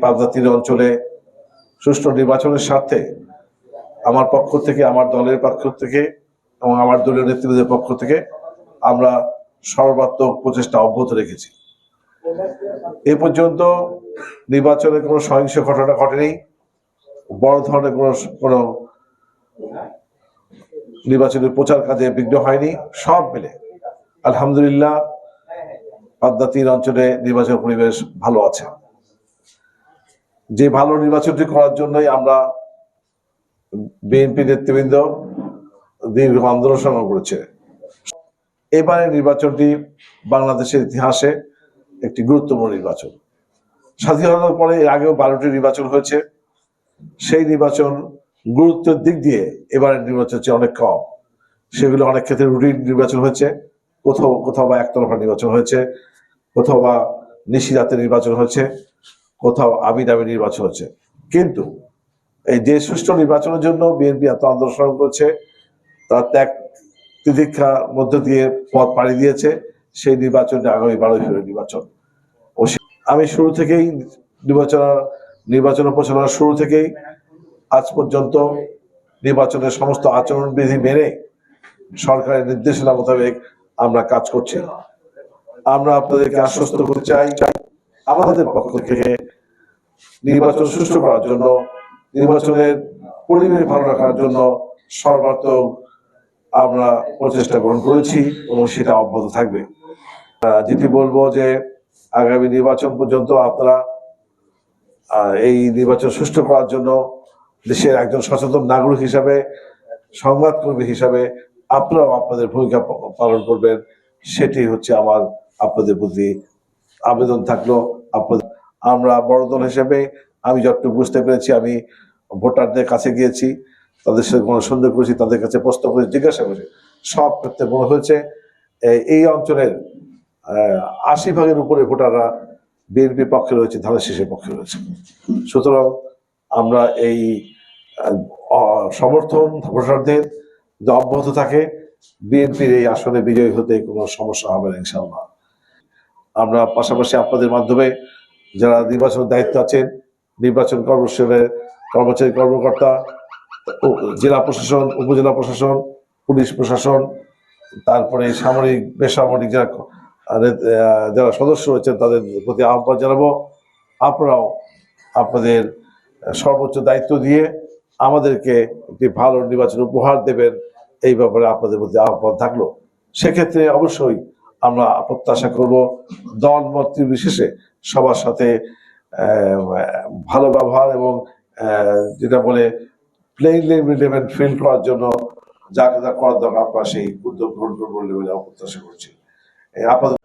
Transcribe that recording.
পাবনা 3 অঞ্চলে সুষ্ঠু নির্বাচনের স্বার্থে আমার পক্ষ থেকে, আমার দলের পক্ষ থেকে এবং আমার দলীয় নেতৃত্বের পক্ষ থেকে আমরা সর্বাত্মক প্রচেষ্টা অব্যাহত রেখেছি। এ পর্যন্ত নির্বাচনে কোনো সহিংস ঘটনা ঘটেনি, বড় ধরনের কোনো নির্বাচনের প্রচার কাজে বিঘ্ন হয়নি। সব মিলে আলহামদুলিল্লাহ পাবনা 3 অঞ্চলে নির্বাচন পরিবেশ ভালো আছে। যে ভালো নির্বাচনটি করার জন্যই আমরা বিএনপি নেতৃবৃন্দ দীর্ঘ আন্দোলন সংগ্রাম করেছে। এবারে নির্বাচনটি বাংলাদেশের ইতিহাসে একটি গুরুত্বপূর্ণ নির্বাচন। স্বাধীনতার পরে এর আগেও 12টি নির্বাচন হয়েছে। সেই নির্বাচন গুরুত্বের দিক দিয়ে এবারের নির্বাচন চেয়ে অনেক কম। সেগুলো অনেক ক্ষেত্রে রুটিন নির্বাচন হয়েছে, কোথাও বা একতরফা নির্বাচন হয়েছে, কোথাও বা নিশিরাতে নির্বাচন হয়েছে, কোথাও আবিনাবি নির্বাচন হচ্ছে। কিন্তু এই যে সুষ্ঠু নির্বাচনের জন্য বিএনপি এত আন্দোলন সংগ্রাম করেছে, তার ত্যাগ তিতিক্ষার মধ্য দিয়ে পথ পাড়ি দিয়েছে। সেই নির্বাচনটা আগামী 12 ফেব্রুয়ারি নির্বাচন। আমি শুরু থেকেই নির্বাচন প্রচারণার শুরু থেকেই আজ পর্যন্ত নির্বাচনের সমস্ত আচরণবিধি মেনে সরকারের নির্দেশনা মোতাবেক আমরা কাজ করছি। আমরা আপনাদেরকে আশ্বস্ত করতে চাই, আমাদের পক্ষ থেকে নির্বাচন সুষ্ঠু করার জন্য, নির্বাচনের পরিবেশ ভালো রাখার জন্য সর্বাত্মক আমরা প্রচেষ্টা গ্রহণ করেছি এবং সেটা অব্যাহত থাকবে। যেটি বলবো যে আগামী নির্বাচন পর্যন্ত আপনারা এই নির্বাচন সুষ্ঠু করার জন্য দেশের একজন সচেতন নাগরিক হিসাবে, সংবাদকর্মী হিসাবে আপনারাও আপনাদের ভূমিকা পালন করবেন। সেটি হচ্ছে আমার আপনাদের প্রতি আবেদন থাকলো। আমরা বড় দল হিসেবে আমি যতটুকু বুঝতে পেরেছি, আমি ভোটারদের কাছে গিয়েছি, তাদের সাথে সন্দেহ করেছি, তাদের কাছে প্রশ্ন করেছি, জিজ্ঞাসা করেছি। সব ক্ষেত্রে মনে হয়েছে এই অঞ্চলের 80% উপরে ভোটাররা বিএনপি পক্ষে রয়েছে, ধানের শীষের পক্ষে রয়েছে। সুতরাং আমরা এই সমর্থন ভোটারদের যে অব্যাহত থাকে, বিএনপির এই আসনে বিজয়ী হতে কোনো সমস্যা হবে না ইনশাআল্লাহ। আমরা পাশাপাশি আপনাদের মাধ্যমে যারা নির্বাচনের দায়িত্ব আছেন, নির্বাচন কর্মসূচির কর্মচারী কর্মকর্তা, জেলা প্রশাসন, উপজেলা প্রশাসন, পুলিশ প্রশাসন, তারপরে সামরিক বেসামরিক যারা সদস্য রয়েছেন তাদের প্রতি আহ্বান জানাবো, আপনারাও আপনাদের সর্বোচ্চ দায়িত্ব দিয়ে আমাদেরকে একটি ভালো নির্বাচন উপহার দেবেন, এই ব্যাপারে আপনাদের প্রতি আহ্বান থাকলো। সেক্ষেত্রে অবশ্যই আমরা প্রত্যাশা করব দল মত বিশেষে সবার সাথে ভালো ব্যবহার এবং যেটা বলে প্লেইনলি রিলেভেন্ট ফিল করার জন্য যা যা করার দরকার আপনারা সেই উদ্যোগ গ্রহণ করবেন বলে আমরা প্রত্যাশা করছি। আপাতত